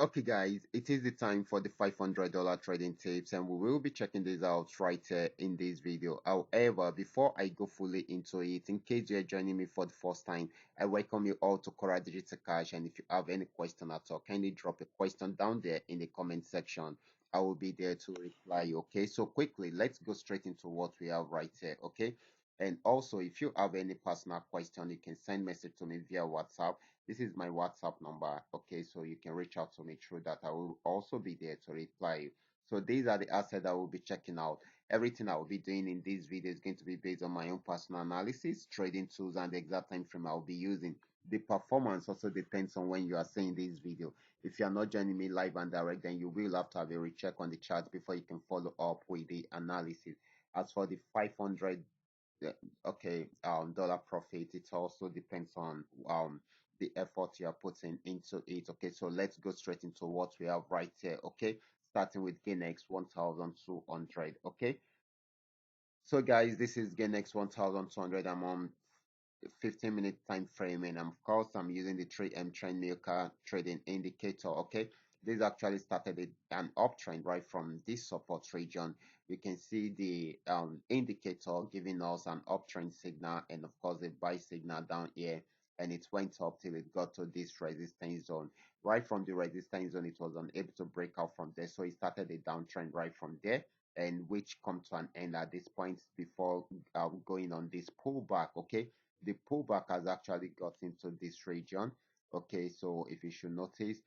Okay, guys, it is the time for the $500 trading tips, and we will be checking this out right here in this video. However, before I go fully into it, in case you're joining me for the first time, I welcome you all to Qora Digital Cash. And if you have any question at all, kindly drop a question down there in the comment section. I will be there to reply you. Okay, so quickly, let's go straight into what we have right here. Okay, and also, if you have any personal question, you can send message to me via WhatsApp. This is my WhatsApp number. Okay, so you can reach out to me through that. I will also be there to reply you. So these are the assets I will be checking out. Everything I will be doing in this video is going to be based on my own personal analysis, trading tools, and the exact time frame I will be using. The performance also depends on when you are seeing this video. If you are not joining me live and direct, then you will have to have a recheck on the chart before you can follow up with the analysis. As for the 500 okay dollar profit, it also depends on the effort you are putting into it. Okay, so let's go straight into what we have right here. Okay, starting with gainx 1200. Okay, so guys, this is gainx 1200. I'm on 15-minute time frame, and of course I'm using the 3M trend maker trading indicator. Okay, this actually started an uptrend right from this support region. You can see the indicator giving us an uptrend signal, and of course a buy signal down here, and it went up till it got to this resistance zone. Right from the resistance zone, it was unable to break out from there, so it started a downtrend right from there, and which come to an end at this point before going on this pullback. Okay, the pullback has actually got into this region. Okay, so if you should notice,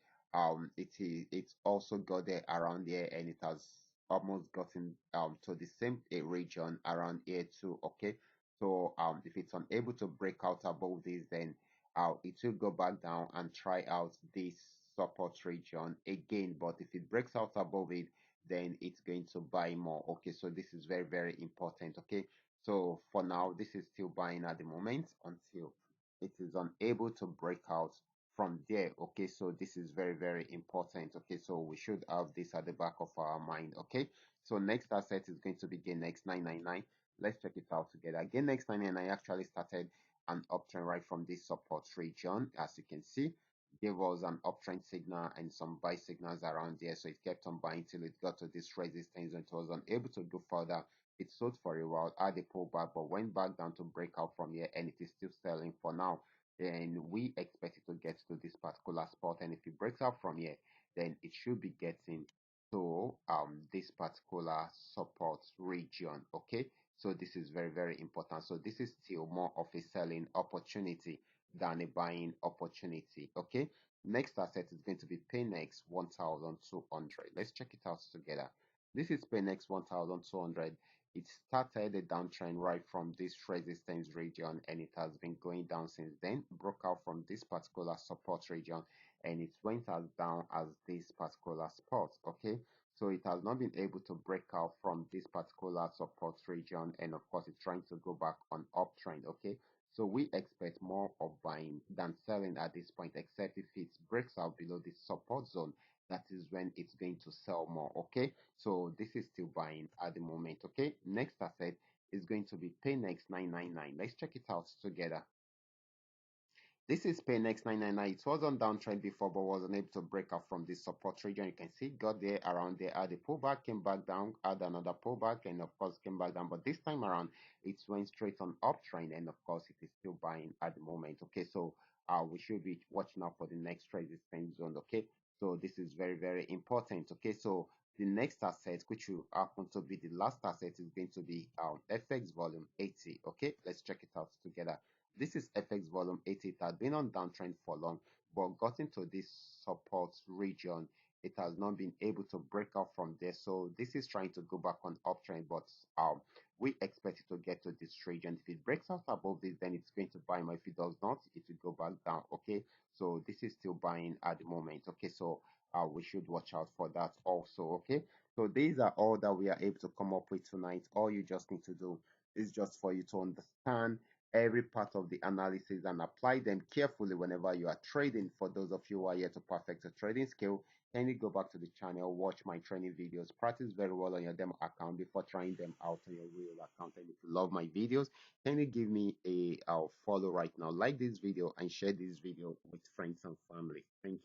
it's also got there around here, and it has almost gotten to the same region around here too. Okay, so if it's unable to break out above this, then it will go back down and try out this support region again. But if it breaks out above it, then it's going to buy more. Okay, so this is very, very important. Okay, so for now, this is still buying at the moment until it is unable to break out from there. Okay, so this is very, very important. Okay, so we should have this at the back of our mind. Okay, so next asset is going to be gainx 999. Let's check it out together. Gainx 999 actually started an uptrend right from this support region, as you can see. Gave us an uptrend signal and some buy signals around there, so it kept on buying till it got to this resistance and it was unable to go further. It sold for a while, had a pullback, but went back down to break out from here, and it is still selling for now. Then we expect it to get to this particular spot, and if it breaks out from here, then it should be getting to this particular support region. Okay, so this is very, very important. So this is still more of a selling opportunity than a buying opportunity. Okay, next asset is going to be Paynex 1200. Let's check it out together. This is Paynex 1200. It started a downtrend right from this resistance region, and it has been going down since then. Broke out from this particular support region, and it went as down as this particular spot. Okay, so it has not been able to break out from this particular support region, and of course it's trying to go back on uptrend. Okay, so we expect more of buying than selling at this point, except if it breaks out below this support zone. That is when it's going to sell more. Okay, so this is still buying at the moment. Okay, next asset is going to be Paynex 999. Let's check it out together. This is Paynex 999. It was on downtrend before, but was unable to break out from this support region. You can see got there around there, had a pullback, came back down, had another pullback, and of course came back down. But this time around, it went straight on uptrend, and of course it is still buying at the moment. Okay, so we should be watching out for the next resistance zone. Okay, so this is very, very important. Okay, so the next asset, which will happen to be the last asset, is going to be FX volume 80. Okay, let's check it out together. This is FX volume 80. It had been on downtrend for long, but got into this support region. It has not been able to break out from there. So this is trying to go back on uptrend, but we expect it to get to this region. If it breaks out above this, then it's going to buy more. If it does not, it will go back down. Okay, so this is still buying at the moment. Okay, so we should watch out for that also. Okay, so these are all that we are able to come up with tonight. All you just need to do is just for you to understand every part of the analysis and apply them carefully whenever you are trading. For those of you who are here to perfect a trading skill, kindly go back to the channel, watch my training videos, practice very well on your demo account before trying them out on your real account. And if you love my videos, kindly give me a follow right now, like this video, and share this video with friends and family. Thank